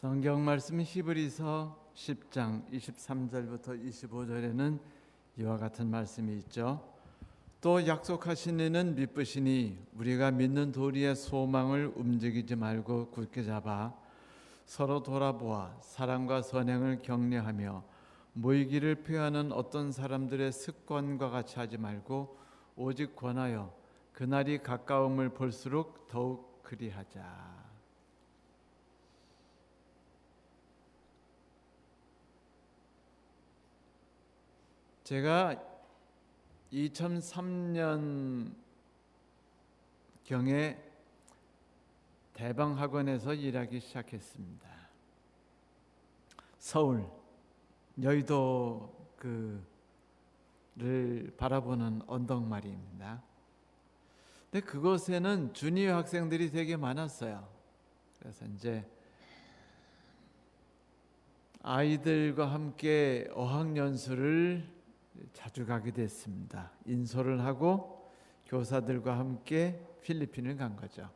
성경 말씀 히브리서 10장 23절부터 25절에는 이와 같은 말씀이 있죠. 또 약속하신 이는 미쁘시니 우리가 믿는 도리의 소망을 움직이지 말고 굳게 잡아 서로 돌아보아 사랑과 선행을 격려하며 모이기를 피하는 어떤 사람들의 습관과 같이 하지 말고 오직 권하여 그날이 가까움을 볼수록 더욱 그리하자. 제가 2003년 경에 대방학원에서 일하기 시작했습니다. 서울 여의도를 바라보는 언덕마리입니다. 근데 그곳에는 주니어 학생들이 되게 많았어요. 그래서 이제 아이들과 함께 어학연수를 자주 가게 됐습니다. 인솔을 하고 교사들과 함께 필리핀을 간 거죠.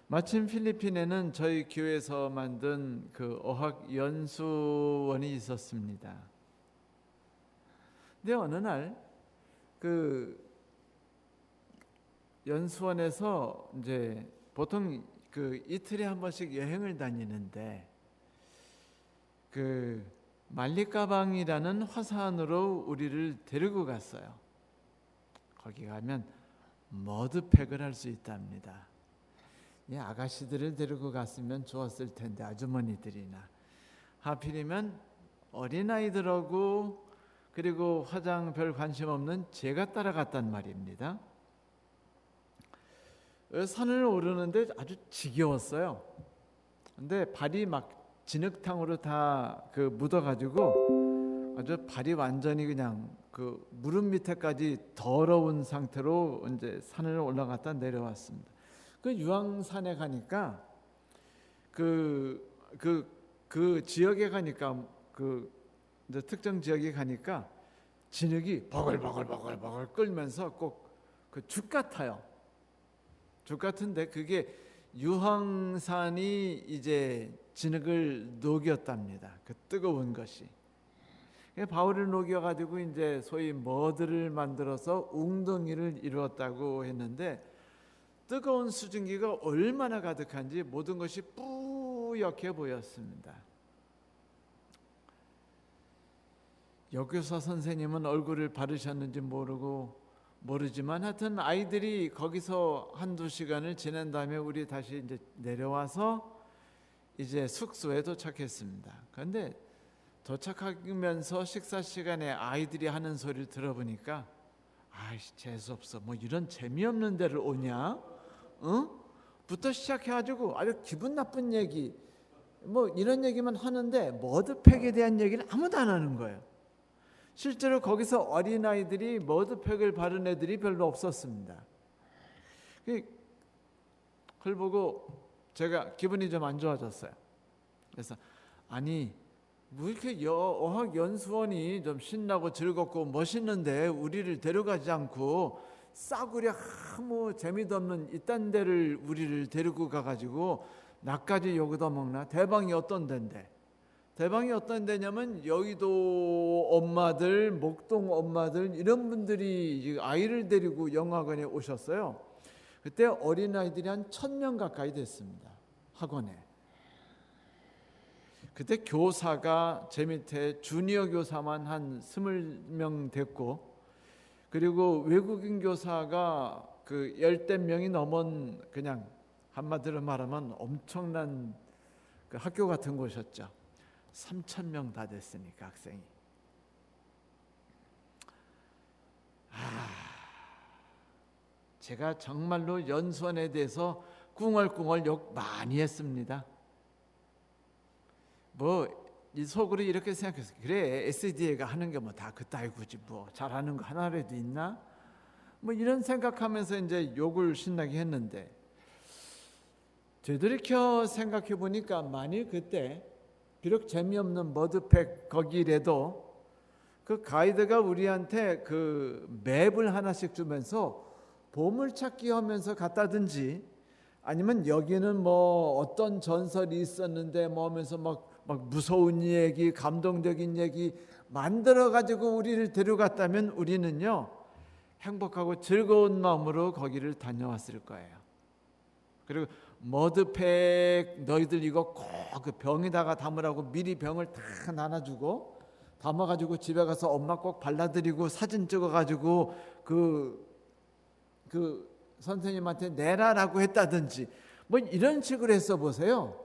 마침 필리핀에는 저희 교회에서 만든 그 어학연수원이 있었습니다. 근데 어느 날 그 연수원에서 이제 보통 그 이틀에 한 번씩 여행을 다니는데 그 말리가방이라는 화산으로 우리를 데리고 갔어요. 거기 가면 머드팩을 할 수 있답니다. 이 아가씨들을 데리고 갔으면 좋았을 텐데 아주머니들이나 하필이면 어린아이들하고 그리고 화장 별 관심 없는 제가 따라갔단 말입니다. 산을 오르는데 아주 지겨웠어요. 근데 발이 막 진흙탕으로 다 묻어가지고 아주 발이 완전히 그냥 그 무릎 밑에까지 더러운 상태로 이제 산을 올라갔다 내려왔습니다. 그 유황산에 가니까 그 지역에 가니까 그 이제 특정 지역에 가니까 진흙이 버글버글 끓면서 꼭 그 죽 같아요. 죽 같은데 그게 유황산이 이제 진흙을 녹였답니다. 그 뜨거운 것이. 바울을 녹여가지고 이제 소위 머드를 만들어서 웅덩이를 이루었다고 했는데 뜨거운 수증기가 얼마나 가득한지 모든 것이 뿌옇게 보였습니다. 여교사 선생님은 얼굴을 바르셨는지 모르지만 하여튼 아이들이 거기서 한두 시간을 지낸 다음에 우리 다시 이제 내려와서 이제 숙소에 도착했습니다. 그런데 도착하면서 식사 시간에 아이들이 하는 소리를 들어보니까 아이씨 재수없어 뭐 이런 재미없는 데를 오냐? 응? 부터 시작해가지고 아주 기분 나쁜 얘기 뭐 이런 얘기만 하는데 머드팩에 대한 얘기를 아무도 안 하는 거예요. 실제로 거기서 어린아이들이 머드팩을 바른 애들이 별로 없었습니다. 그걸 보고 제가 기분이 좀 안 좋아졌어요. 그래서 아니 뭐 이렇게 어학연수원이 좀 신나고 즐겁고 멋있는데 우리를 데려가지 않고 싸구려 아무 재미도 없는 이딴 데를 우리를 데리고 가가지고 나까지 여기다 먹나? 대방이 어떤 데인데? 대방이 어떤 데냐면 여의도 엄마들, 목동 엄마들 이런 분들이 아이를 데리고 영화관에 오셨어요. 그때 어린아이들이 한 1000명 가까이 됐습니다. 학원에. 그때 교사가 제 밑에 주니어 교사만 한 20명 됐고 그리고 외국인 교사가 그 10대 명이 넘은 그냥 한마디로 말하면 엄청난 그 학교 같은 곳이었죠. 3000명 다 됐으니까 학생이. 제가 정말로 연수원에 대해서 꿍얼꿍얼 욕 많이 했습니다. 뭐 이 속으로 이렇게 생각했어요. 그래 SDA가 하는 게 뭐 다 그따위구지 뭐 잘하는 거 하나라도 있나? 뭐 이런 생각하면서 이제 욕을 신나게 했는데 되돌이켜 생각해 보니까 만일 그때 비록 재미없는 머드팩 거기라도 그 가이드가 우리한테 그 맵을 하나씩 주면서 보물찾기 하면서 갔다든지 아니면 여기는 뭐 어떤 전설이 있었는데 뭐 하면서 막 무서운 얘기, 감동적인 얘기 만들어 가지고 우리를 데려갔다면 우리는요 행복하고 즐거운 마음으로 거기를 다녀왔을 거예요. 그리고 머드팩 너희들 이거 꼭 그 병에다가 담으라고 미리 병을 다 나눠주고 담아가지고 집에 가서 엄마 꼭 발라드리고 사진 찍어가지고 그 선생님한테 내라라고 했다든지 뭐 이런 식으로 했어 보세요.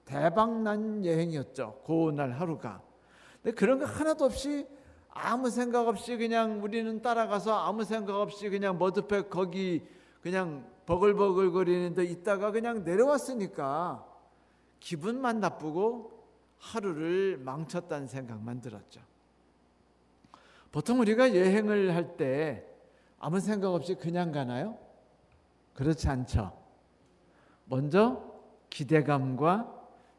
대박난 여행이었죠. 그날 하루가. 근데 그런 거 하나도 없이 아무 생각 없이 그냥 우리는 따라가서 아무 생각 없이 그냥 머드팩 거기 그냥 버글버글거리는데 있다가 그냥 내려왔으니까 기분만 나쁘고 하루를 망쳤다는 생각만 들었죠. 보통 우리가 여행을 할 때 아무 생각 없이 그냥 가나요? 그렇지 않죠. 먼저 기대감과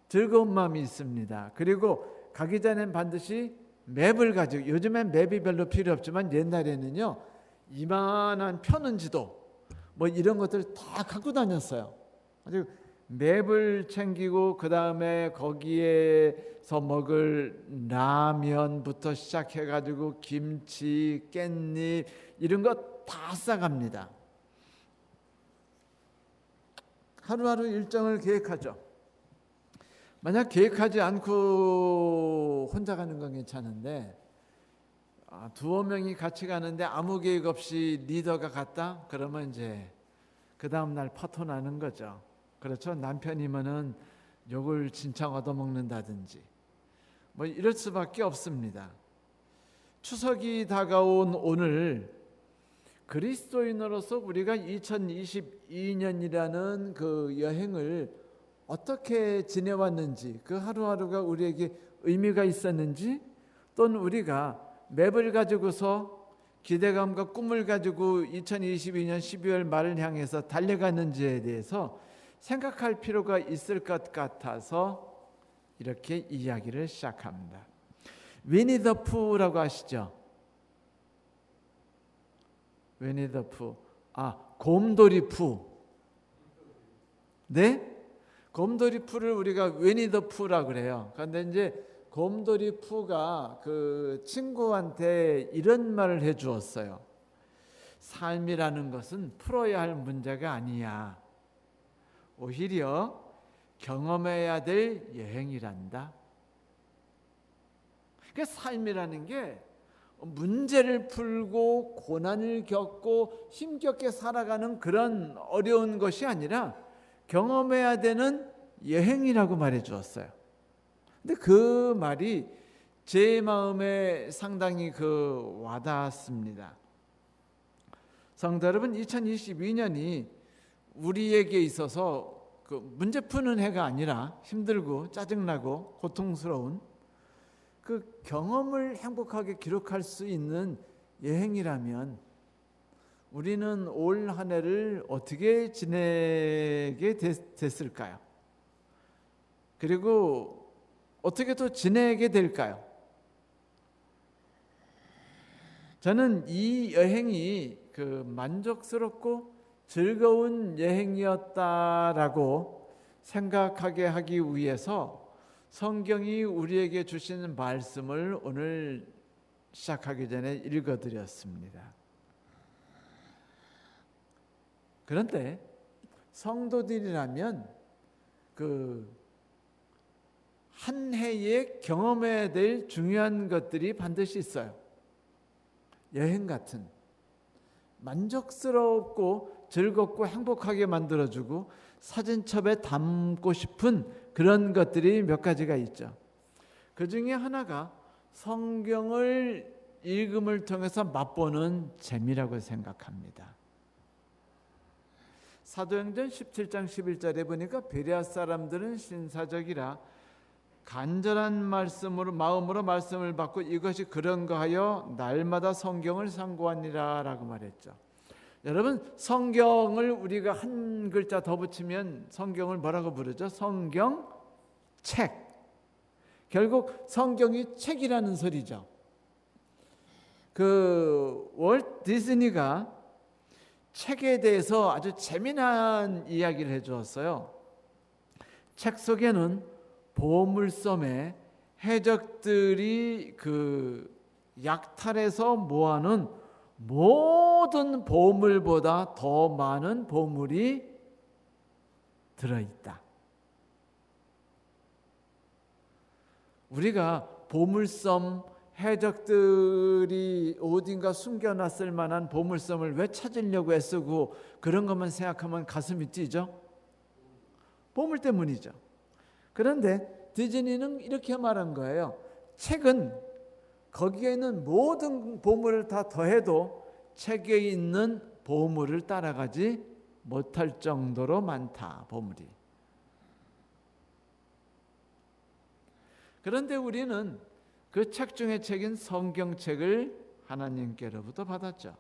즐거운 마음이 있습니다. 그리고 가기 전엔 반드시 맵을 가지고, 요즘엔 맵이 별로 필요 없지만 옛날에는요 이만한 편은지도 뭐 이런 것들 다 갖고 다녔어요. 아주 맵을 챙기고 그 다음에 거기에서 먹을 라면부터 시작해가지고 김치, 깻잎 이런 거 다 싸갑니다. 하루하루 일정을 계획하죠. 만약 계획하지 않고 혼자 가는 건 괜찮은데 두어 명이 같이 가는데 아무 계획 없이 리더가 갔다? 그러면 이제 그 다음 날 파토 나는 거죠. 그렇죠. 남편이면은 욕을 진짜 얻어먹는다든지 뭐 이럴 수밖에 없습니다. 추석이 다가온 오늘 그리스도인으로서 우리가 2022년이라는 그 여행을 어떻게 지내왔는지, 그 하루하루가 우리에게 의미가 있었는지, 또는 우리가 맵을 가지고서 기대감과 꿈을 가지고 2022년 12월 말을 향해서 달려갔는지에 대해서 생각할 필요가 있을 것 같아서 이렇게 이야기를 시작합니다. 위니 더 푸라고 아시죠? 위니 더 푸. 곰돌이 푸. 네? 곰돌이 푸를 우리가 위니 더 푸라 그래요. 그런데 이제 곰돌이 푸가 그 친구한테 이런 말을 해 주었어요. 삶이라는 것은 풀어야 할 문제가 아니야. 오히려 경험해야 될 여행이란다. 그러니까 삶이라는 게 문제를 풀고 고난을 겪고 힘겹게 살아가는 그런 어려운 것이 아니라 경험해야 되는 여행이라고 말해 주었어요. 근데 그 말이 제 마음에 상당히 와닿았습니다. 성도 여러분, 2022년이 우리에게 있어서 문제 푸는 해가 아니라 힘들고 짜증나고 고통스러운 그 경험을 행복하게 기록할 수 있는 여행이라면 우리는 올 한 해를 어떻게 지내게 됐을까요? 그리고 어떻게 또 지내게 될까요? 저는 이 여행이 만족스럽고 즐거운 여행이었다라고 생각하게 하기 위해서 성경이 우리에게 주시는 말씀을 오늘 시작하기 전에 읽어드렸습니다. 그런데 성도들이라면 한 해에 경험해야 될 중요한 것들이 반드시 있어요. 여행 같은 만족스럽고 즐겁고 행복하게 만들어주고 사진첩에 담고 싶은 그런 것들이 몇 가지가 있죠. 그 중에 하나가 성경을 읽음을 통해서 맛보는 재미라고 생각합니다. 사도행전 17장 11절에 보니까 베레아 사람들은 신사적이라 간절한 마음으로 말씀을 받고 이것이 그런가 하여 날마다 성경을 상고하니라 라고 말했죠. 여러분, 성경을 우리가 한 글자 더 붙이면 성경을 뭐라고 부르죠? 성경, 책. 결국 성경이 책이라는 소리죠. 월트 디즈니가 책에 대해서 아주 재미난 이야기를 해주었어요. 책 속에는 보물섬에 해적들이 그 약탈해서 모아놓은 모든 보물보다 더 많은 보물이 들어있다. 우리가 보물섬, 해적들이 어딘가 숨겨놨을 만한 보물섬을 왜 찾으려고 애쓰고 그런 것만 생각하면 가슴이 뛰죠? 보물 때문이죠. 그런데 디즈니는 이렇게 말한 거예요. 책은 거기에 있는 모든 보물을 다 더해도 책에 있는 보물을 따라가지 못할 정도로 많다, 보물이. 그런데 우리는 그 책 중의 책인 성경책을 하나님께로부터 받았죠.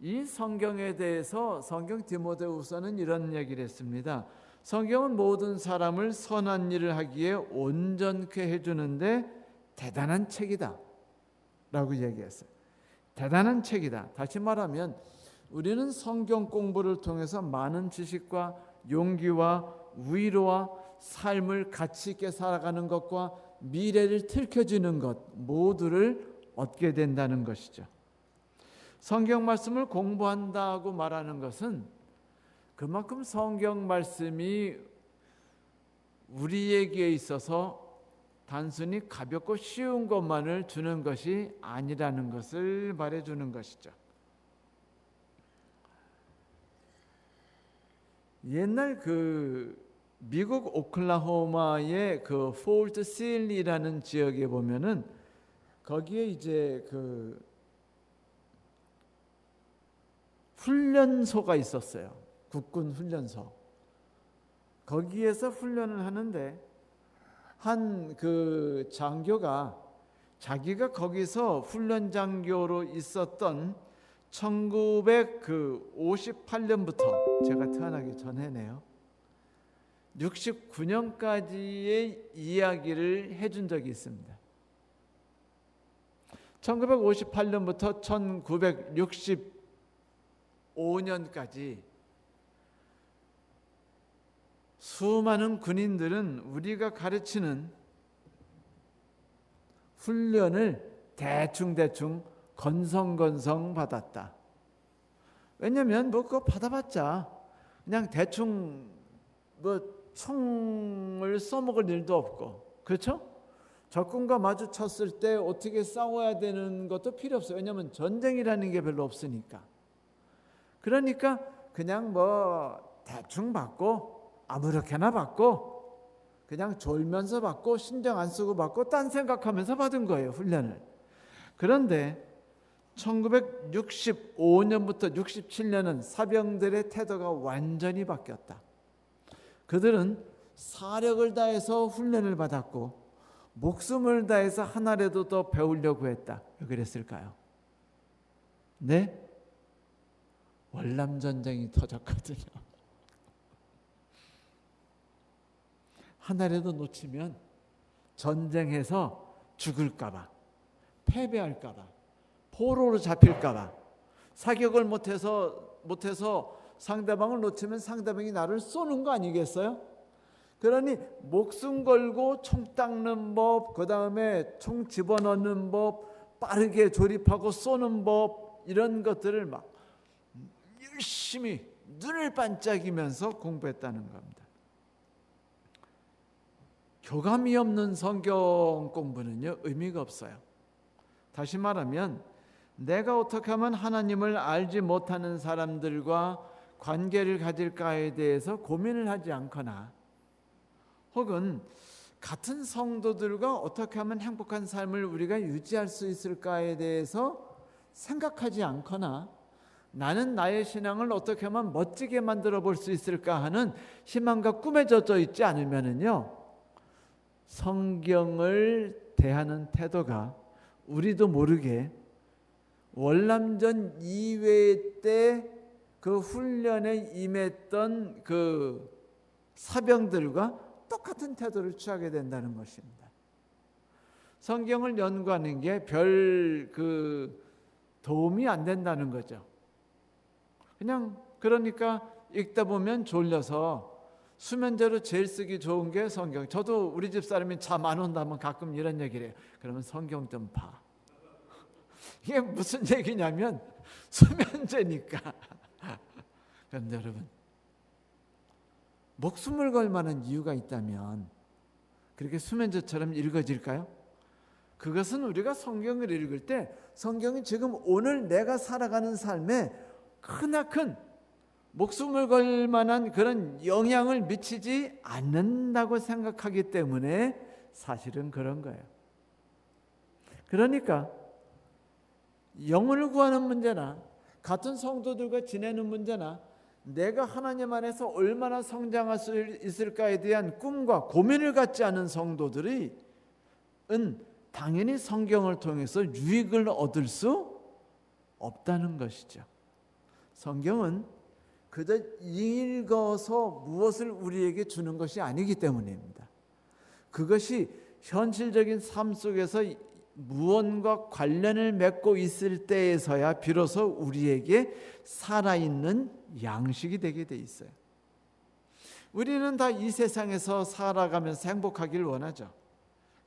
이 성경에 대해서 성경 디모데후서는 이런 얘기를 했습니다. 성경은 모든 사람을 선한 일을 하기에 온전케 해주는데 대단한 책이다 라고 얘기했어요. 대단한 책이다. 다시 말하면 우리는 성경 공부를 통해서 많은 지식과 용기와 위로와 삶을 가치 있게 살아가는 것과 미래를 틀켜주는 것 모두를 얻게 된다는 것이죠. 성경 말씀을 공부한다고 말하는 것은 그만큼 성경 말씀이 우리에게 있어서 단순히 가볍고 쉬운 것만을 주는 것이 아니라는 것을 말해주는 것이죠. 옛날 미국 오클라호마의 폴트 실리라는 지역에 보면은 거기에 이제 훈련소가 있었어요. 국군 훈련소. 거기에서 훈련을 하는데 한 장교가 자기가 거기서 훈련 장교로 있었던 1958년부터 제가 태어나기 전에네요. 69년까지의 이야기를 해준 적이 있습니다. 1958년부터 1965년까지 수많은 군인들은 우리가 가르치는 훈련을 대충 건성건성 받았다. 왜냐하면 그거 받아봤자 그냥 대충 총을 써먹을 일도 없고, 그렇죠? 적군과 마주쳤을 때 어떻게 싸워야 되는 것도 필요 없어요. 왜냐하면 전쟁이라는 게 별로 없으니까. 그러니까 그냥 대충 받고 아무렇게나 받고 그냥 졸면서 받고 신경 안 쓰고 받고 딴 생각하면서 받은 거예요, 훈련을. 그런데 1965년부터 67년은 사병들의 태도가 완전히 바뀌었다. 그들은 사력을 다해서 훈련을 받았고 목숨을 다해서 하나라도 더 배우려고 했다. 왜 그랬을까요? 네? 월남전쟁이 터졌거든요. 하나라도 놓치면 전쟁에서 죽을까봐, 패배할까봐, 포로로 잡힐까봐, 사격을 못해서 상대방을 놓치면 상대방이 나를 쏘는 거 아니겠어요? 그러니 목숨 걸고 총 닦는 법, 그 다음에 총 집어넣는 법, 빠르게 조립하고 쏘는 법, 이런 것들을 막 열심히 눈을 반짝이면서 공부했다는 겁니다. 교감이 없는 성경 공부는요, 의미가 없어요. 다시 말하면 내가 어떻게 하면 하나님을 알지 못하는 사람들과 관계를 가질까에 대해서 고민을 하지 않거나, 혹은 같은 성도들과 어떻게 하면 행복한 삶을 우리가 유지할 수 있을까에 대해서 생각하지 않거나, 나는 나의 신앙을 어떻게 하면 멋지게 만들어 볼 수 있을까 하는 희망과 꿈에 젖어 있지 않으면은요, 성경을 대하는 태도가 우리도 모르게 월남전 이외 때 그 훈련에 임했던 그 사병들과 똑같은 태도를 취하게 된다는 것입니다. 성경을 연구하는 게 별 도움이 안 된다는 거죠. 그냥 그러니까 읽다 보면 졸려서 수면제로 제일 쓰기 좋은 게 성경. 저도 우리 집 사람이 잠 안 온다면 가끔 이런 얘기를 해요. 그러면 성경 좀 봐. 이게 무슨 얘기냐면 수면제니까. 그런데 여러분, 목숨을 걸 만한 이유가 있다면 그렇게 수면제처럼 읽어질까요? 그것은 우리가 성경을 읽을 때 성경이 지금 오늘 내가 살아가는 삶에 크나큰 목숨을 걸 만한 그런 영향을 미치지 않는다고 생각하기 때문에 사실은 그런 거예요. 그러니까 영혼을 구하는 문제나 같은 성도들과 지내는 문제나 내가 하나님 안에서 얼마나 성장할 수 있을까에 대한 꿈과 고민을 갖지 않은 성도들이 당연히 성경을 통해서 유익을 얻을 수 없다는 것이죠. 성경은 그저 읽어서 무엇을 우리에게 주는 것이 아니기 때문입니다. 그것이 현실적인 삶 속에서 무언가 관련을 맺고 있을 때에서야 비로소 우리에게 살아있는 양식이 되게 돼 있어요. 우리는 다 이 세상에서 살아가면서 행복하길 원하죠.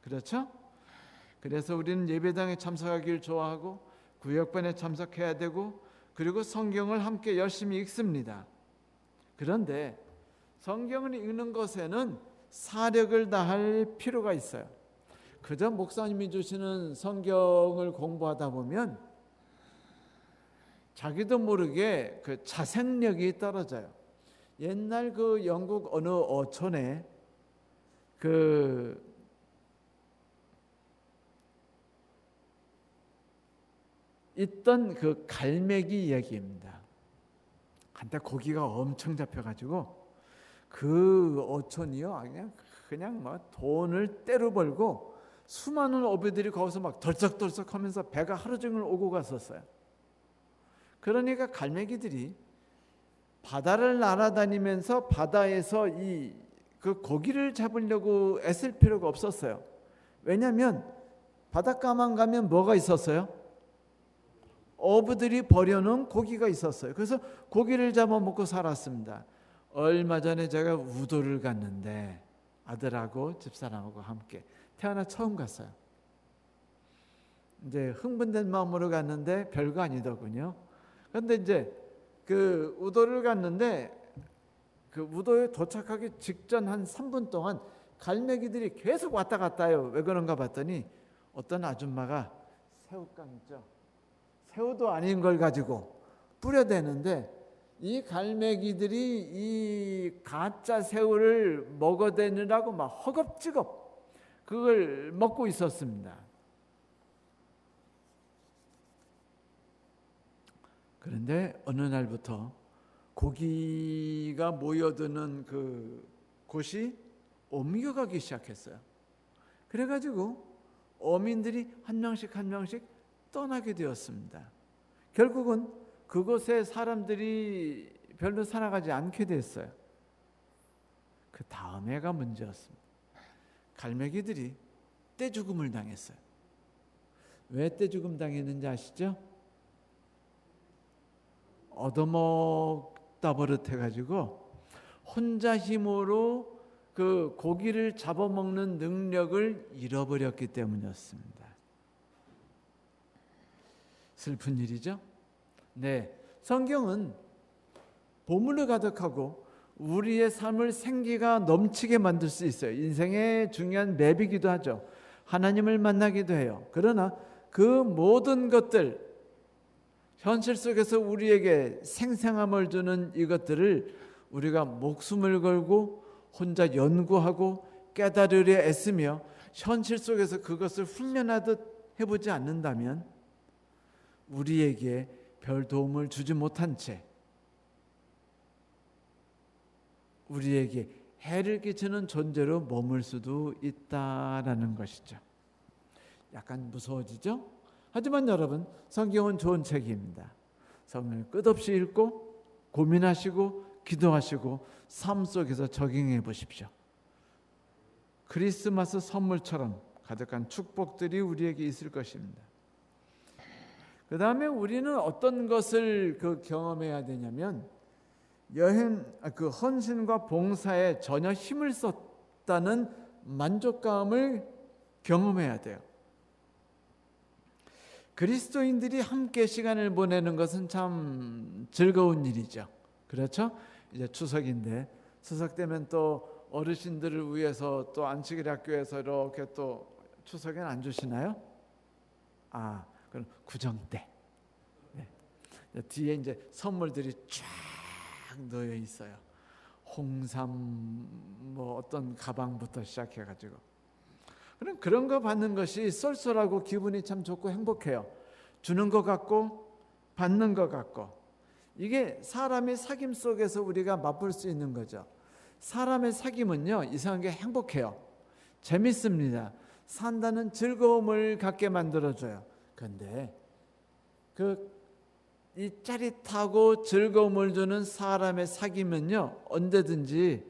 그렇죠? 그래서 우리는 예배당에 참석하기를 좋아하고 구역반에 참석해야 되고 그리고 성경을 함께 열심히 읽습니다. 그런데 성경을 읽는 것에는 사력을 다할 필요가 있어요. 그저 목사님이 주시는 성경을 공부하다 보면 자기도 모르게 그 자생력이 떨어져요. 옛날 그 영국 어느 어촌에 있던 그 갈매기 얘기입니다. 한때 고기가 엄청 잡혀가지고 그 어촌이요 그냥 뭐 돈을 떼로 벌고 수많은 어부들이 거기서 막 덜썩덜썩하면서 배가 하루 종일 오고 갔었어요. 그러니까 갈매기들이 바다를 날아다니면서 바다에서 그 고기를 잡으려고 애쓸 필요가 없었어요. 왜냐하면 바닷가만 가면 뭐가 있었어요? 어부들이 버려놓은 고기가 있었어요. 그래서 고기를 잡아먹고 살았습니다. 얼마 전에 제가 우도를 갔는데 아들하고 집사람하고 함께 태어나 처음 갔어요. 이제 흥분된 마음으로 갔는데 별거 아니더군요. 그런데 이제 그 우도를 갔는데 그 우도에 도착하기 직전 한 3분 동안 갈매기들이 계속 왔다 갔다 해요. 왜 그런가 봤더니 어떤 아줌마가 새우깡 있죠. 새우도 아닌 걸 가지고 뿌려대는데 이 갈매기들이 이 가짜 새우를 먹어대느라고 막 허겁지겁 그걸 먹고 있었습니다. 그런데 어느 날부터 고기가 모여드는 그 곳이 옮겨가기 시작했어요. 그래가지고 어민들이 한 명씩 한 명씩 떠나게 되었습니다. 결국은 그곳에 사람들이 별로 살아가지 않게 됐어요. 그 다음 해가 문제였습니다. 갈매기들이 떼죽음을 당했어요. 왜 떼죽음 당했는지 아시죠? 얻어먹다 버릇해가지고 혼자 힘으로 그 고기를 잡아먹는 능력을 잃어버렸기 때문이었습니다. 슬픈 일이죠? 네, 성경은 보물로 가득하고 우리의 삶을 생기가 넘치게 만들 수 있어요. 인생의 중요한 맵이기도 하죠. 하나님을 만나기도 해요. 그러나 그 모든 것들, 현실 속에서 우리에게 생생함을 주는 이것들을 우리가 목숨을 걸고 혼자 연구하고 깨달으려 애쓰며 현실 속에서 그것을 훈련하듯 해보지 않는다면 우리에게 별 도움을 주지 못한 채 우리에게 해를 끼치는 존재로 머물 수도 있다라는 것이죠. 약간 무서워지죠? 하지만 여러분, 성경은 좋은 책입니다. 성경을 끝없이 읽고 고민하시고 기도하시고 삶 속에서 적용해 보십시오. 크리스마스 선물처럼 가득한 축복들이 우리에게 있을 것입니다. 그 다음에 우리는 어떤 것을 경험해야 되냐면 헌신과 봉사에 전혀 힘을 썼다는 만족감을 경험해야 돼요. 그리스도인들이 함께 시간을 보내는 것은 참 즐거운 일이죠. 그렇죠? 이제 추석인데 추석 때면 또 어르신들을 위해서 또 안식일 학교에서 이렇게 또 추석엔 안 주시나요? 그럼 구정 때. 네. 뒤에 이제 선물들이 쫙 놓여 있어요. 홍삼 뭐 어떤 가방부터 시작해 가지고. 그런 거 받는 것이 쏠쏠하고 기분이 참 좋고 행복해요. 주는 것 같고 받는 것 같고. 이게 사람의 사귐 속에서 우리가 맛볼 수 있는 거죠. 사람의 사귐은요, 이상하게 행복해요. 재밌습니다. 산다는 즐거움을 갖게 만들어줘요. 그런데 이 짜릿하고 즐거움을 주는 사람의 사귐은요, 언제든지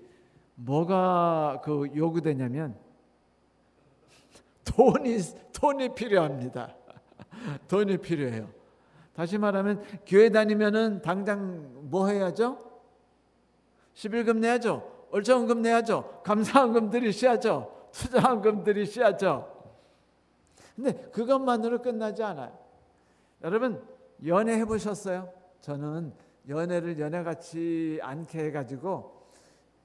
뭐가 요구되냐면 돈이 필요합니다. 돈이 필요해요. 다시 말하면 교회 다니면은 당장 뭐 해야죠? 11금 내야죠. 얼차원금 내야죠. 감사원금 드리셔야죠. 투자원금 드리셔야죠. 근데 그것만으로 끝나지 않아요. 여러분 연애 해보셨어요? 저는 연애를 연애같이 않게 해가지고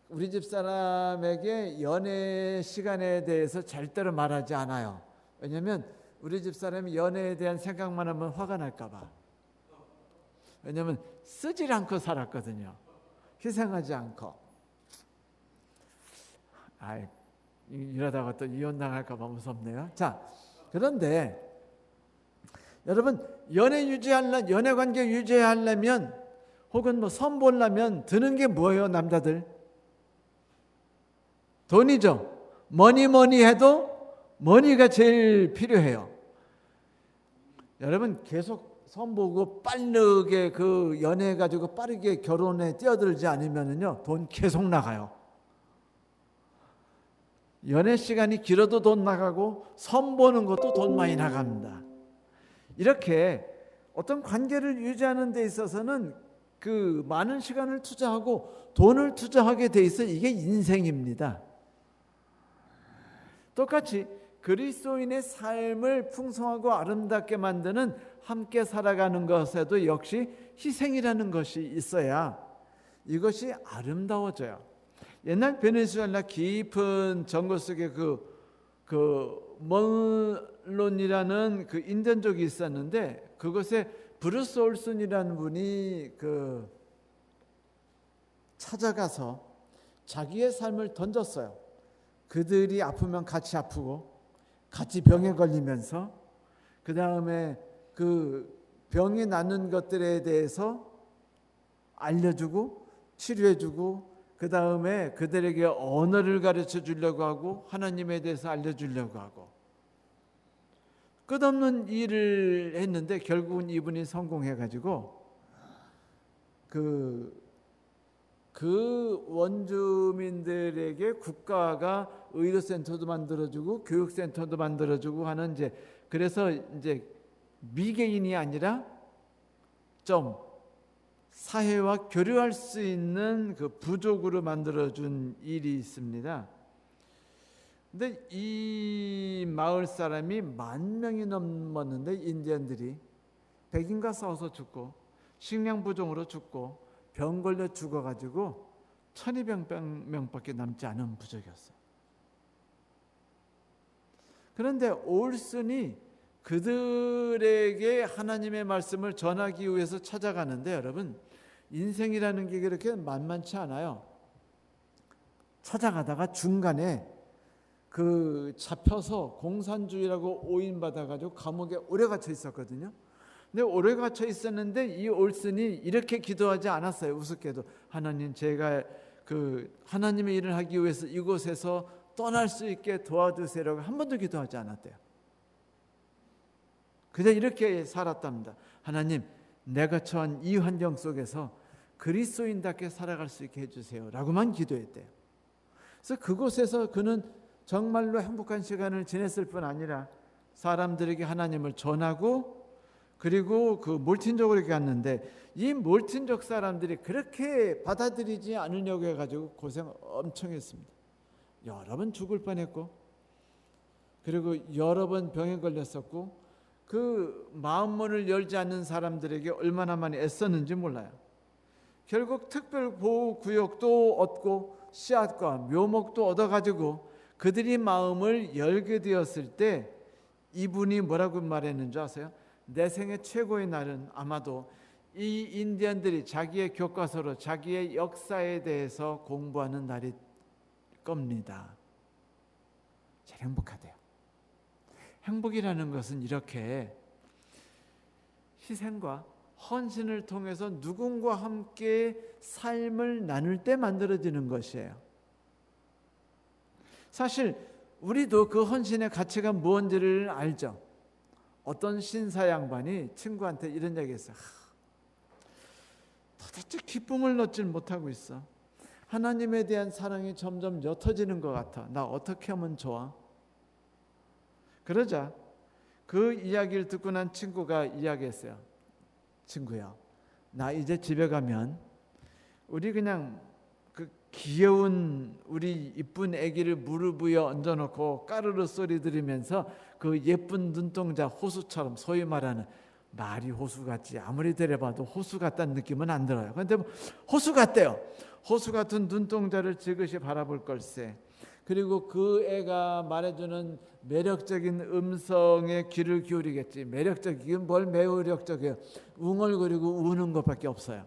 우리 집 사람에게 연애 시간에 대해서 절대로 말하지 않아요. 왜냐하면 우리 집 사람이 연애에 대한 생각만 하면 화가 날까 봐. 왜냐하면 쓰질 않고 살았거든요. 희생하지 않고. 이러다가 또 이혼당할까 봐 무섭네요. 자, 그런데 여러분 연애 관계 유지하려면 혹은 뭐 선보려면 드는 게 뭐예요? 남자들 돈이죠. 뭐니 해도 머니가 제일 필요해요. 여러분 계속 선보고 빠르게 연애 가지고 빠르게 결혼에 뛰어들지 않으면요 돈 계속 나가요. 연애 시간이 길어도 돈 나가고 선보는 것도 돈 많이 나갑니다. 이렇게 어떤 관계를 유지하는 데 있어서는 많은 시간을 투자하고 돈을 투자하게 돼 있어. 이게 인생입니다. 똑같이 그리스도인의 삶을 풍성하고 아름답게 만드는 함께 살아가는 것에도 역시 희생이라는 것이 있어야 이것이 아름다워져요. 옛날 베네수엘라 깊은 정글 속에 멀론이라는 인디언족이 있었는데 그곳에 브루스 올슨이라는 분이 찾아가서 자기의 삶을 던졌어요. 그들이 아프면 같이 아프고 같이 병에 걸리면서 그 다음에 병이 나는 것들에 대해서 알려주고 치료해주고 그 다음에 그들에게 언어를 가르쳐 주려고 하고 하나님에 대해서 알려주려고 하고 끝없는 일을 했는데 결국은 이분이 성공해가지고 그 원주민들에게 국가가 의료센터도 만들어주고 교육센터도 만들어주고 하는 그래서 미개인이 아니라 좀 사회와 교류할 수 있는 부족으로 만들어준 일이 있습니다. 근데 이 마을 사람이 10,000명이 넘었는데 인디언들이 백인과 싸워서 죽고 식량 부족으로 죽고 병 걸려 죽어가지고 1,200명밖에 남지 않은 부족이었어요. 그런데 올슨이 그들에게 하나님의 말씀을 전하기 위해서 찾아가는데 여러분 인생이라는 게 그렇게 만만치 않아요. 찾아가다가 중간에 잡혀서 공산주의라고 오인받아가지고 감옥에 오래 갇혀 있었거든요. 근데 오래 갇혀 있었는데 이 올슨이 이렇게 기도하지 않았어요. 우습게도 하나님 제가 하나님의 일을 하기 위해서 이곳에서 떠날 수 있게 도와주세요라고 한 번도 기도하지 않았대요. 그냥 이렇게 살았답니다. 하나님 내가 처한 이 환경 속에서 그리스도인답게 살아갈 수 있게 해주세요 라고만 기도했대요. 그래서 그곳에서 그는 정말로 행복한 시간을 지냈을 뿐 아니라 사람들에게 하나님을 전하고 그리고 그 몰틴족으로 갔는데 이 몰틴족 사람들이 그렇게 받아들이지 않으려고 해가지고 고생 엄청 했습니다. 여러 번 죽을 뻔했고, 그리고 여러 번 병에 걸렸었고, 그 마음문을 열지 않는 사람들에게 얼마나 많이 애썼는지 몰라요. 결국 특별보호구역도 얻고 씨앗과 묘목도 얻어가지고 그들이 마음을 열게 되었을 때 이분이 뭐라고 말했는 줄 아세요? 내 생애 최고의 날은 아마도 이 인디언들이 자기의 교과서로 자기의 역사에 대해서 공부하는 날일 겁니다. 제일 행복하대요. 행복이라는 것은 이렇게 희생과 헌신을 통해서 누군가와 함께 삶을 나눌 때 만들어지는 것이에요. 사실 우리도 그 헌신의 가치가 무언지를 알죠. 어떤 신사 양반이 친구한테 이런 얘기 했어요. 도대체 기쁨을 얻질 못하고 있어. 하나님에 대한 사랑이 점점 옅어지는 것 같아. 나 어떻게 하면 좋아? 그러자 그 이야기를 듣고 난 친구가 이야기했어요. 친구야, 나 이제 집에 가면 우리 그냥 그 귀여운 우리 이쁜 아기를 무릎 위에 얹어놓고 까르르 소리 들으면서 그 예쁜 눈동자 호수처럼, 소위 말하는 말이 호수 같지 아무리 데려봐도 호수 같다는 느낌은 안 들어요. 그런데 뭐 호수 같대요. 호수 같은 눈동자를 지그시 바라볼 걸세. 그리고 그 애가 말해주는 매력적인 음성에 귀를 기울이겠지. 매력적이긴 뭘 매력적이에요. 웅얼거리고 우는 것밖에 없어요.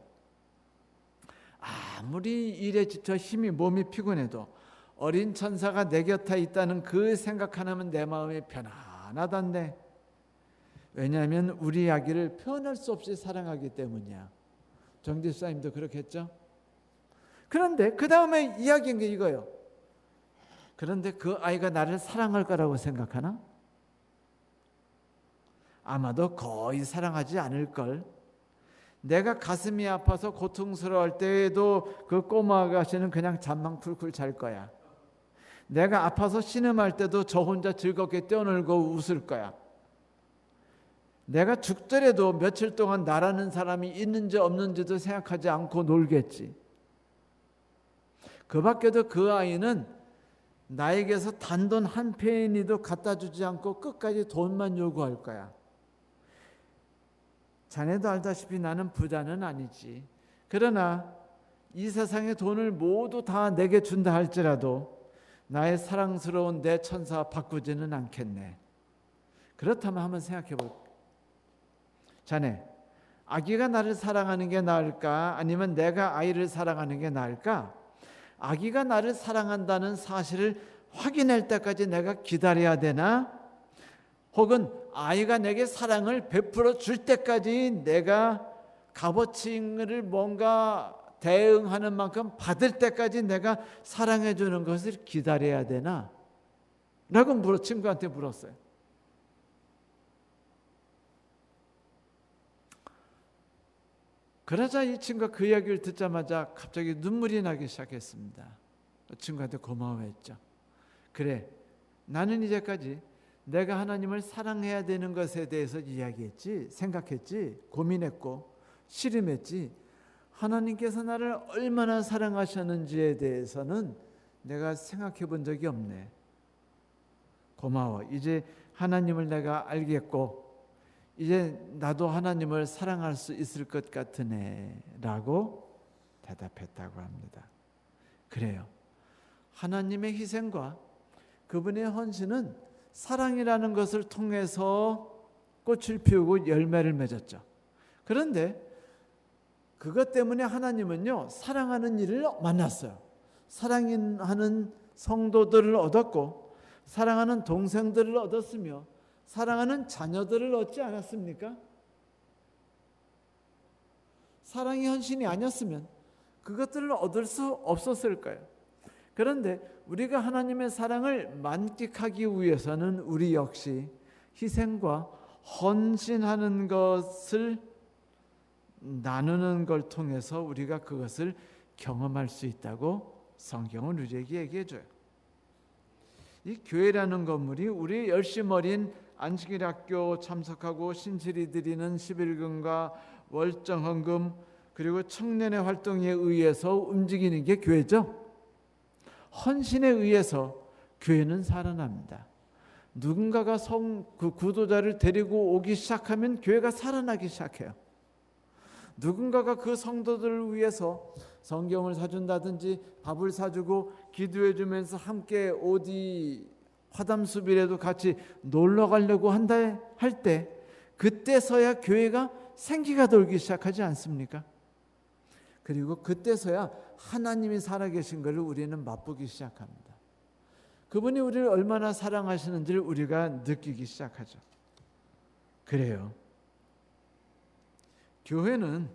아무리 일에 지쳐 힘이 몸이 피곤해도 어린 천사가 내 곁에 있다는 그 생각 하나면 내 마음이 편안하단데. 왜냐하면 우리 아기를 표현할 수 없이 사랑하기 때문이야. 정집사님도 그렇겠죠? 그런데 그 다음에 이야기한 게 이거예요. 그런데 그 아이가 나를 사랑할 거라고 생각하나? 아마도 거의 사랑하지 않을걸. 내가 가슴이 아파서 고통스러울 때에도 그 꼬마 아가씨는 그냥 잠만 쿨쿨 잘 거야. 내가 아파서 신음할 때도 저 혼자 즐겁게 뛰어놀고 웃을 거야. 내가 죽더라도 며칠 동안 나라는 사람이 있는지 없는지도 생각하지 않고 놀겠지. 그 밖에도 그 아이는 나에게서 단돈 한 페니도 갖다 주지 않고 끝까지 돈만 요구할 거야. 자네도 알다시피 나는 부자는 아니지. 그러나 이 세상의 돈을 모두 다 내게 준다 할지라도 나의 사랑스러운 내 천사 바꾸지는 않겠네. 그렇다면 한번 생각해 볼까? 자네, 아기가 나를 사랑하는 게 나을까? 아니면 내가 아이를 사랑하는 게 나을까? 아기가 나를 사랑한다는 사실을 확인할 때까지 내가 기다려야 되나? 혹은 아이가 내게 사랑을 베풀어 줄 때까지 내가 값어치를 뭔가 대응하는 만큼 받을 때까지 내가 사랑해 주는 것을 기다려야 되나? 라고 친구한테 물었어요. 그러자 이 친구가 그 이야기를 듣자마자 갑자기 눈물이 나기 시작했습니다. 친구한테 고마워했죠. 그래, 나는 이제까지 내가 하나님을 사랑해야 되는 것에 대해서 이야기했지, 생각했지, 고민했고 씨름했지, 하나님께서 나를 얼마나 사랑하셨는지에 대해서는 내가 생각해 본 적이 없네. 고마워. 이제 하나님을 내가 알겠고 이제 나도 하나님을 사랑할 수 있을 것 같으네 라고 대답했다고 합니다. 그래요. 하나님의 희생과 그분의 헌신은 사랑이라는 것을 통해서 꽃을 피우고 열매를 맺었죠. 그런데 그것 때문에 하나님은요, 사랑하는 이를 만났어요. 사랑하는 성도들을 얻었고 사랑하는 동생들을 얻었으며 사랑하는 자녀들을 얻지 않았습니까? 사랑이 헌신이 아니었으면 그것들을 얻을 수 없었을 거예요. 그런데 우리가 하나님의 사랑을 만끽하기 위해서는 우리 역시 희생과 헌신하는 것을 나누는 걸 통해서 우리가 그것을 경험할 수 있다고 성경은 우리에게 얘기해 줘요. 이 교회라는 건물이 우리 열심 어린 안식일 학교 참석하고 신실이 드리는 11금과 월정 헌금 그리고 청년의 활동에 의해서 움직이는 게 교회죠. 헌신에 의해서 교회는 살아납니다. 누군가가 그 구도자를 데리고 오기 시작하면 교회가 살아나기 시작해요. 누군가가 그 성도들을 위해서 성경을 사준다든지 밥을 사주고 기도해 주면서 함께 어디 화담숲이라도 같이 놀러 가려고 한다 할 때 그때서야 교회가 생기가 돌기 시작하지 않습니까? 그리고 그때서야 하나님이 살아계신 것을 우리는 맛보기 시작합니다. 그분이 우리를 얼마나 사랑하시는지를 우리가 느끼기 시작하죠. 그래요. 교회는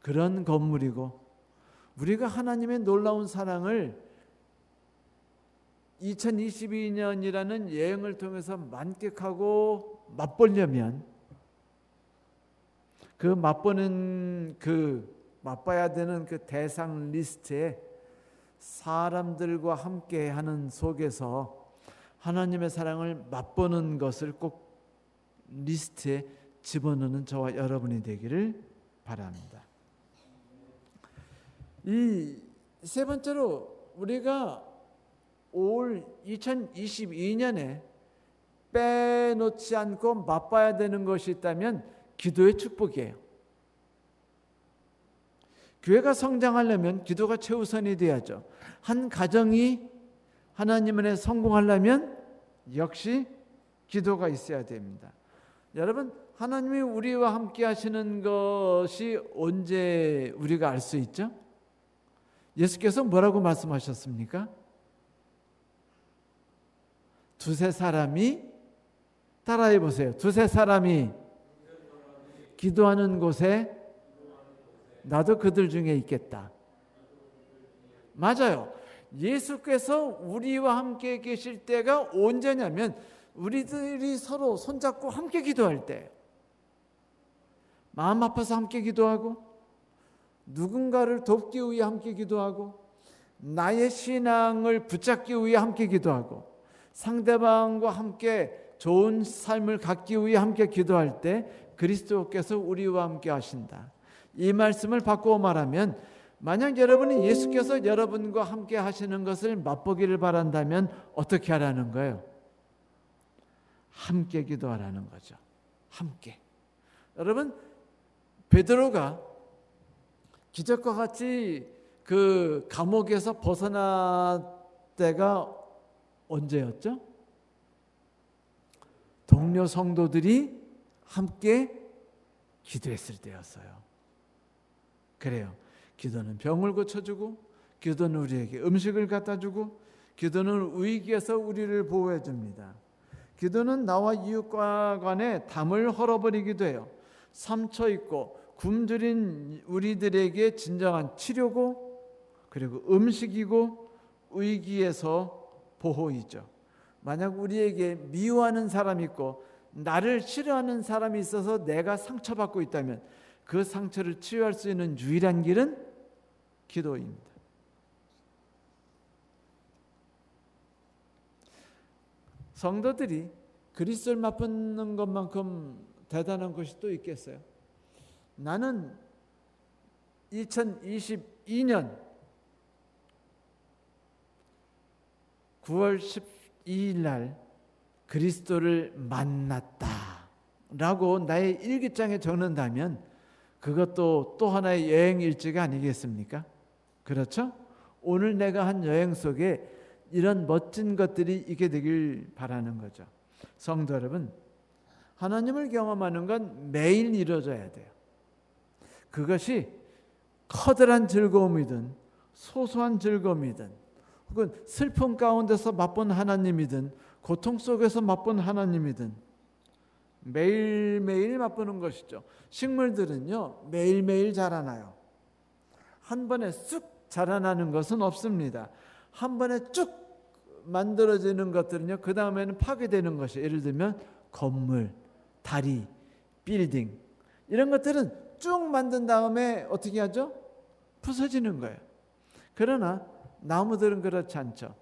그런 건물이고 우리가 하나님의 놀라운 사랑을 2022년이라는 여행을 통해서 만끽하고 맛보려면 그 맛봐야 되는 그 대상 리스트에 사람들과 함께 하는 속에서 하나님의 사랑을 맛보는 것을 꼭 리스트에 집어넣는 저와 여러분이 되기를 바랍니다. 이 세 번째로 우리가 올 2022년에 빼놓지 않고 맛봐야 되는 것이 있다면 기도의 축복이에요. 교회가 성장하려면 기도가 최우선이 돼야죠. 한 가정이 하나님 안에 성공하려면 역시 기도가 있어야 됩니다. 여러분, 하나님이 우리와 함께 하시는 것이 언제 우리가 알 수 있죠? 예수께서 뭐라고 말씀하셨습니까? 두세 사람이 따라해 보세요. 두세 사람이 기도하는 곳에 나도 그들 중에 있겠다. 맞아요. 예수께서 우리와 함께 계실 때가 언제냐면 우리들이 서로 손잡고 함께 기도할 때, 마음 아파서 함께 기도하고 누군가를 돕기 위해 함께 기도하고 나의 신앙을 붙잡기 위해 함께 기도하고 상대방과 함께 좋은 삶을 갖기 위해 함께 기도할 때 그리스도께서 우리와 함께 하신다. 이 말씀을 바꾸어 말하면 만약 여러분이 예수께서 여러분과 함께 하시는 것을 맛보기를 바란다면 어떻게 하라는 거예요? 함께 기도하라는 거죠. 함께. 여러분, 베드로가 기적과 같이 그 감옥에서 벗어날 때가 언제였죠? 동료 성도들이 함께 기도했을 때였어요. 그래요. 기도는 병을 고쳐주고, 기도는 우리에게 음식을 갖다 주고, 기도는 위기에서 우리를 보호해 줍니다. 기도는 나와 이웃과 간의 담을 헐어버리기도 해요. 상처 있고 굶주린 우리들에게 진정한 치료고, 그리고 음식이고, 위기에서 보호이죠. 만약 우리에게 미워하는 사람이 있고 나를 싫어하는 사람이 있어서 내가 상처받고 있다면 그 상처를 치유할 수 있는 유일한 길은 기도입니다. 성도들이 그리스도를 맛보는 것만큼 대단한 것이 또 있겠어요? 나는 2022년 9월 12일 날 그리스도를 만났다 라고 나의 일기장에 적는다면 그것도 또 하나의 여행 일지가 아니겠습니까? 그렇죠? 오늘 내가 한 여행 속에 이런 멋진 것들이 있게 되길 바라는 거죠. 성도 여러분, 하나님을 경험하는 건 매일 이루어져야 돼요. 그것이 커다란 즐거움이든 소소한 즐거움이든 혹은 슬픔 가운데서 맛본 하나님이든 고통 속에서 맛본 하나님이든 매일매일 맛보는 것이죠. 식물들은요 매일매일 자라나요. 한 번에 쑥 자라나는 것은 없습니다. 한 번에 쭉 만들어지는 것들은요 그 다음에는 파괴되는 것이에요. 예를 들면 건물, 다리, 빌딩 이런 것들은 쭉 만든 다음에 어떻게 하죠? 부서지는 거예요. 그러나 나무들은 그렇지 않죠.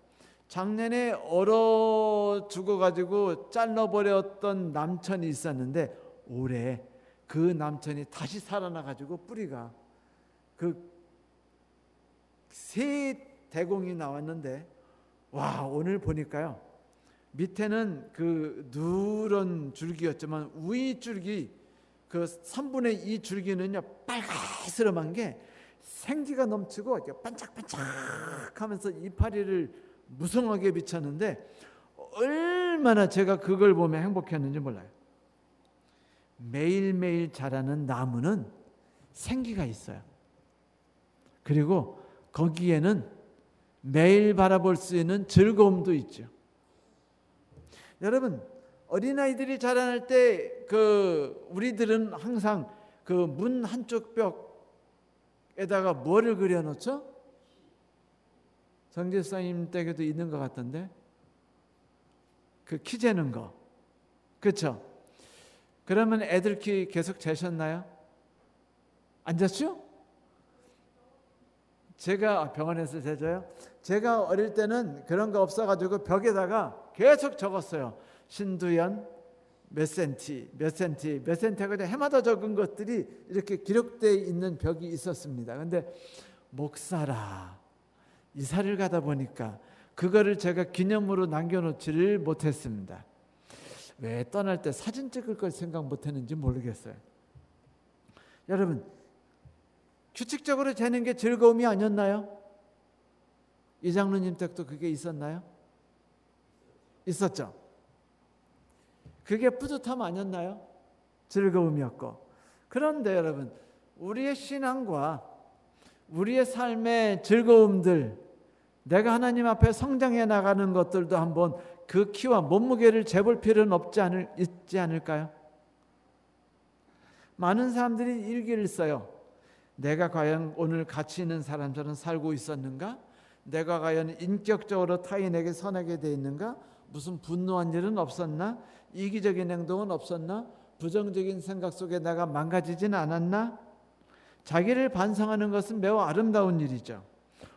작년에 얼어 죽어가지고 잘라버렸던 남천이 있었는데 올해 그 남천이 다시 살아나가지고 뿌리가 그 새 대공이 나왔는데 와, 오늘 보니까요, 밑에는 그 누런 줄기였지만 위 줄기, 그 3분의 2 줄기는요 빨갛스름한 게 생기가 넘치고 이렇게 반짝반짝하면서 이파리를 무성하게 비쳤는데 얼마나 제가 그걸 보면 행복했는지 몰라요. 매일매일 자라는 나무는 생기가 있어요. 그리고 거기에는 매일 바라볼 수 있는 즐거움도 있죠. 여러분, 어린아이들이 자라날 때 우리들은 항상 그 문 한쪽 벽에다가 뭐를 그려놓죠? 정재사님 댁에도 있는 것 같던데, 그 키 재는 거, 그렇죠? 그러면 애들 키 계속 재셨나요? 안 쟀죠? 제가 병원에서 재줘요. 제가 어릴 때는 그런 거 없어가지고 벽에다가 계속 적었어요. 신두연 몇 센티, 몇 센티, 몇 센티 하고 해마다 적은 것들이 이렇게 기록되어 있는 벽이 있었습니다. 근데 목사라 이사를 가다 보니까 그거를 제가 기념으로 남겨놓지를 못했습니다. 왜 떠날 때 사진 찍을 걸 생각 못했는지 모르겠어요. 여러분, 규칙적으로 재는 게 즐거움이 아니었나요? 이장로님 댁도 그게 있었나요? 있었죠. 그게 뿌듯함 아니었나요? 즐거움이었고. 그런데 여러분, 우리의 신앙과 우리의 삶의 즐거움들, 내가 하나님 앞에 성장해 나가는 것들도 한번 그 키와 몸무게를 재볼 필요는 있지 않을까요? 많은 사람들이 일기를 써요. 내가 과연 오늘 가치 있는 사람처럼 살고 있었는가? 내가 과연 인격적으로 타인에게 선하게 돼 있는가? 무슨 분노한 일은 없었나? 이기적인 행동은 없었나? 부정적인 생각 속에 내가 망가지진 않았나? 자기를 반성하는 것은 매우 아름다운 일이죠.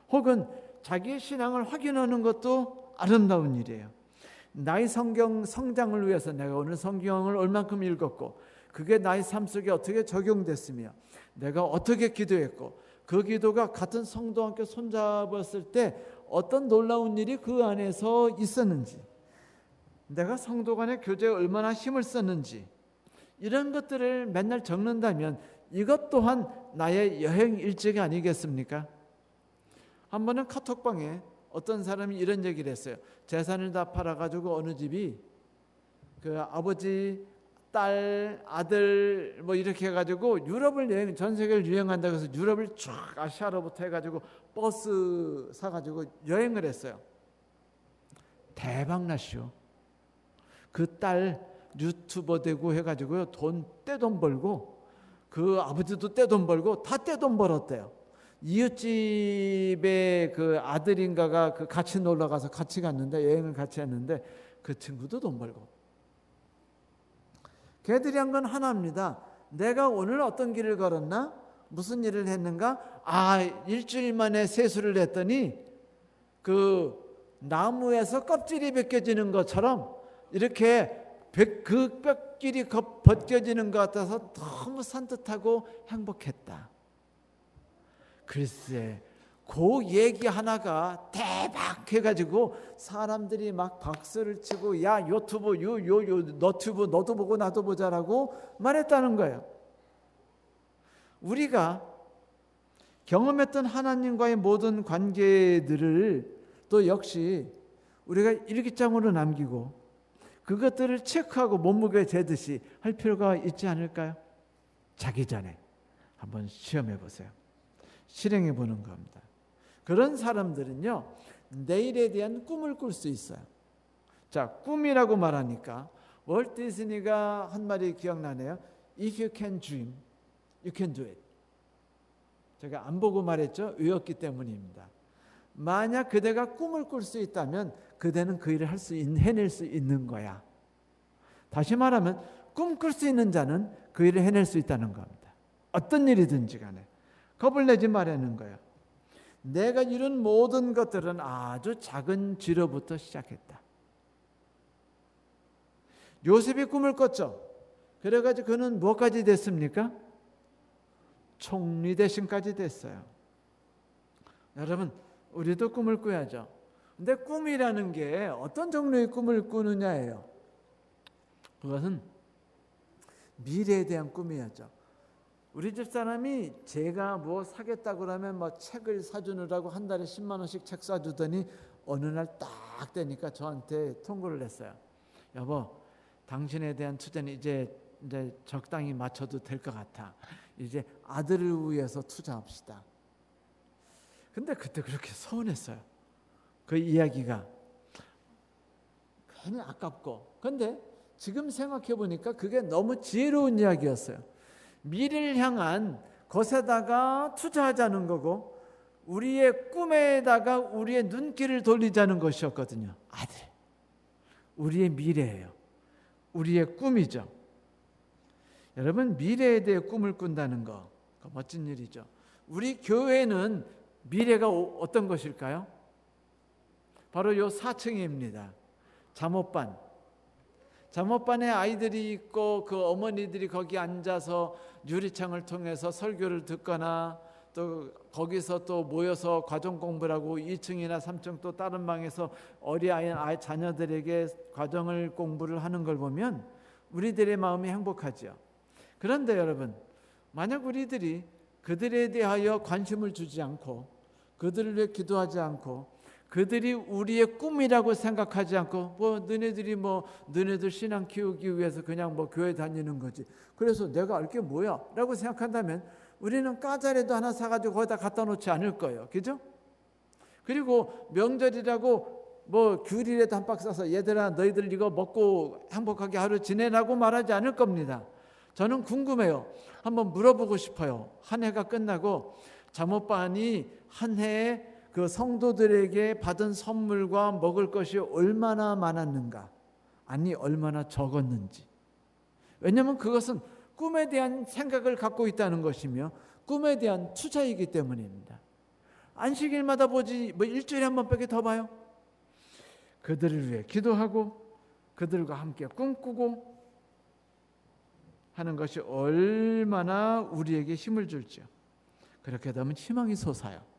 혹은 자기의 신앙을 확인하는 것도 아름다운 일이에요. 나의 성장을 위해서 내가 오늘 성경을 얼만큼 읽었고 그게 나의 삶 속에 어떻게 적용됐으며 내가 어떻게 기도했고 그 기도가 같은 성도와 함께 손잡았을 때 어떤 놀라운 일이 그 안에서 있었는지, 내가 성도 간의 교제에 얼마나 힘을 썼는지, 이런 것들을 맨날 적는다면 이것 또한 나의 여행 일지가 아니겠습니까? 한 번은 카톡방에 어떤 사람이 이런 얘기를 했어요. 재산을 다 팔아가지고 어느 집이 그 아버지, 딸, 아들 뭐 이렇게 해가지고 유럽을 전 세계를 유행한다고 해서 유럽을 쫙 아시아로부터 해가지고 버스 사가지고 여행을 했어요. 대박 났쇼. 그 딸 유튜버 되고 해가지고요, 떼돈 벌고, 그 아버지도 떼돈 벌고 다 떼돈 벌었대요. 이웃집에 그 아들인가가 그 같이 놀러 가서 같이 갔는데, 여행을 같이 했는데 그 친구도 돈 벌고. 걔들이 한 건 하나입니다. 내가 오늘 어떤 길을 걸었나? 무슨 일을 했는가? 일주일 만에 세수를 했더니 그 나무에서 껍질이 벗겨지는 것처럼 이렇게 그 뼈끼리 벗겨지는 것 같아서 너무 산뜻하고 행복했다. 글쎄, 그 얘기 하나가 대박 해가지고 사람들이 막 박수를 치고, 야 유튜브 너튜브 너도 보고 나도 보자라고 말했다는 거예요. 우리가 경험했던 하나님과의 모든 관계들을 또 역시 우리가 일기장으로 남기고 그것들을 체크하고 몸무게 재듯이 할 필요가 있지 않을까요? 자기 전에 한번 시험해 보세요. 실행해 보는 겁니다. 그런 사람들은요, 내일에 대한 꿈을 꿀 수 있어요. 자, 꿈이라고 말하니까 월트 디즈니가 한 말이 기억나네요. If you can dream, you can do it. 제가 안 보고 말했죠. 외웠기 때문입니다. 만약 그대가 꿈을 꿀 수 있다면 그대는 그 일을 해낼 수 있는 거야. 다시 말하면 꿈 꿀 수 있는 자는 그 일을 해낼 수 있다는 겁니다. 어떤 일이든지 간에 겁을 내지 말라는 거예요. 내가 이룬 모든 것들은 아주 작은 쥐로부터 시작했다. 요셉이 꿈을 꿨죠. 그래가지고 그는 뭐까지 됐습니까? 총리 대신까지 됐어요. 여러분, 우리도 꿈을 꿔야죠. 근데 꿈이라는 게 어떤 종류의 꿈을 꾸느냐예요. 그것은 미래에 대한 꿈이었죠. 우리 집 사람이 제가 뭐 사겠다고 그러면 뭐 책을 사주느라고 한 달에 10만 원씩 책 사주더니 어느 날 딱 되니까 저한테 통보를 했어요. 여보, 당신에 대한 투자는 이제 적당히 맞춰도 될 것 같아. 이제 아들을 위해서 투자합시다. 근데 그때 그렇게 서운했어요. 그 이야기가 괜히 아깝고. 근데 지금 생각해 보니까 그게 너무 지혜로운 이야기였어요. 미래를 향한 것에다가 투자하자는 거고 우리의 꿈에다가 우리의 눈길을 돌리자는 것이었거든요. 아들, 우리의 미래예요. 우리의 꿈이죠. 여러분, 미래에 대해 꿈을 꾼다는 거 멋진 일이죠. 우리 교회는 미래가 어떤 것일까요? 바로 요 4층입니다. 잠옷반. 잠옷반에 아이들이 있고 그 어머니들이 거기 앉아서 유리창을 통해서 설교를 듣거나 또 거기서 또 모여서 과정 공부를 하고 2층이나 3층 또 다른 방에서 어린아이 자녀들에게 과정을 공부를 하는 걸 보면 우리들의 마음이 행복하죠. 그런데 여러분, 만약 우리들이 그들에 대하여 관심을 주지 않고 그들을 위해 기도하지 않고 그들이 우리의 꿈이라고 생각하지 않고 너네들 신앙 키우기 위해서 그냥 교회 다니는 거지. 그래서 내가 알 게 뭐야? 라고 생각한다면 우리는 까자레도 하나 사가지고 거기다 갖다 놓지 않을 거예요. 그죠? 그리고 명절이라고 귤이라도 한 박스 사서 얘들아 너희들 이거 먹고 행복하게 하루 지내라고 말하지 않을 겁니다. 저는 궁금해요. 한번 물어보고 싶어요. 한 해가 끝나고 잠옷반이 한 해에 그 성도들에게 받은 선물과 먹을 것이 얼마나 많았는가, 아니 얼마나 적었는지. 왜냐하면 그것은 꿈에 대한 생각을 갖고 있다는 것이며 꿈에 대한 투자이기 때문입니다. 안식일마다 보지 일주일에 한 번밖에 더 봐요. 그들을 위해 기도하고 그들과 함께 꿈꾸고 하는 것이 얼마나 우리에게 힘을 줄지요. 그렇게 되면 희망이 솟아요.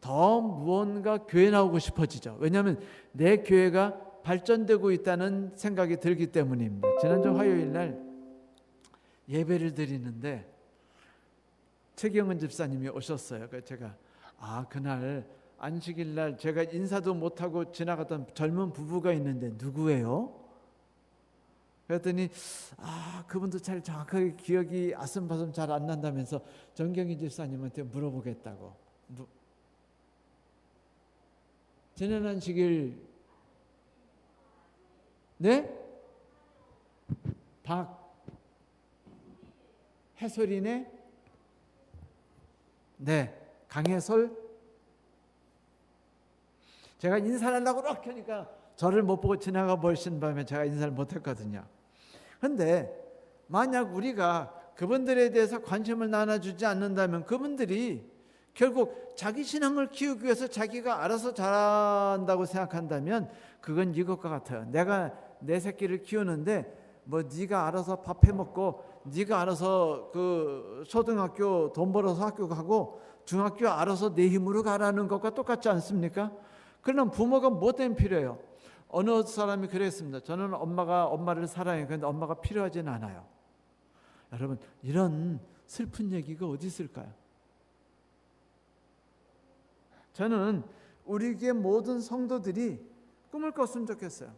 더 무언가 교회 나오고 싶어지죠. 왜냐하면 내 교회가 발전되고 있다는 생각이 들기 때문입니다. 지난주 화요일 날 예배를 드리는데 최경은 집사님이 오셨어요. 그래서 제가 그날 안식일 날 제가 인사도 못하고 지나갔던 젊은 부부가 있는데 누구예요? 그랬더니 그분도 잘 정확하게 기억이 아슴바슴 잘 안 난다면서 정경희 집사님한테 물어보겠다고. 지난 안식일 네? 해솔이네? 네, 강해솔? 제가 인사를 하려고 이렇게 하니까 저를 못 보고 지나가 버리신 바람에 제가 인사를 못했거든요. 그런데 만약 우리가 그분들에 대해서 관심을 나눠주지 않는다면 그분들이 결국 자기 신앙을 키우기 위해서 자기가 알아서 잘한다고 생각한다면 그건 이것과 같아요. 내가 내 새끼를 키우는데 네가 알아서 밥 해먹고 네가 알아서 그 초등학교 돈 벌어서 학교 가고 중학교 알아서 내 힘으로 가라는 것과 똑같지 않습니까? 그러면 부모가 뭐 때문에 필요해요? 어느 사람이 그랬습니다. 저는 엄마를 사랑해요. 그런데 엄마가 필요하진 않아요. 여러분, 이런 슬픈 얘기가 어디 있을까요? 저는 우리 교회 모든 성도들이 꿈을 꿨으면 좋겠어요.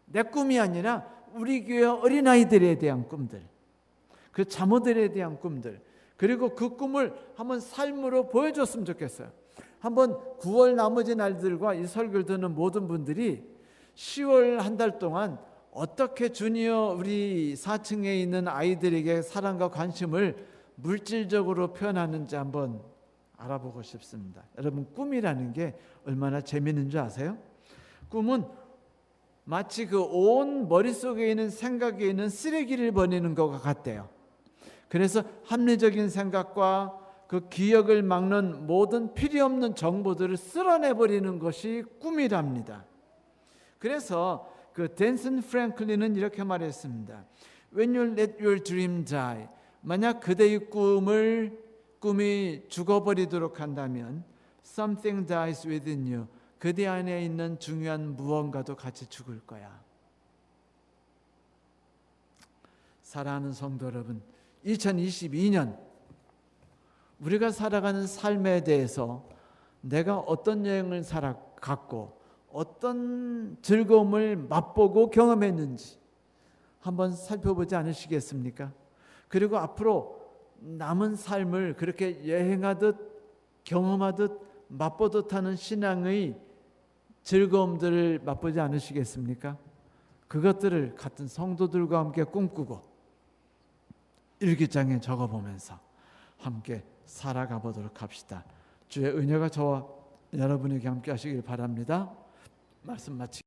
내 꿈이 아니라 우리 교회 어린아이들에 대한 꿈들, 그 자모들에 대한 꿈들, 그리고 그 꿈을 한번 삶으로 보여줬으면 좋겠어요. 한번 9월 나머지 날들과 이 설교를 듣는 모든 분들이 10월 한 달 동안 어떻게 주니어 우리 4층에 있는 아이들에게 사랑과 관심을 물질적으로 표현하는지 한번 알아보고 싶습니다. 여러분, 꿈이라는 게 얼마나 재미있는 줄 아세요? 꿈은 마치 그 온 머릿속에 있는 생각에 있는 쓰레기를 버리는 것과 같대요. 그래서 합리적인 생각과 그 기억을 막는 모든 필요 없는 정보들을 쓸어내버리는 것이 꿈이랍니다. 그래서 그 댄슨 프랭클린은 이렇게 말했습니다. When you let your dream die, 만약 그대의 꿈이 죽어버리도록 한다면 something dies within you, 그대 안에 있는 중요한 무언가도 같이 죽을 거야. 사랑하는 성도 여러분, 2022년 우리가 살아가는 삶에 대해서 내가 어떤 여행을 살아갔고 어떤 즐거움을 맛보고 경험했는지 한번 살펴보지 않으시겠습니까? 그리고 앞으로 남은 삶을 그렇게 여행하듯 경험하듯 맛보듯 하는 신앙의 즐거움들을 맛보지 않으시겠습니까? 그것들을 같은 성도들과 함께 꿈꾸고 일기장에 적어보면서 함께 살아가 보도록 합시다. 주의 은혜가 저와 여러분에게 함께 하시길 바랍니다. 말씀 마치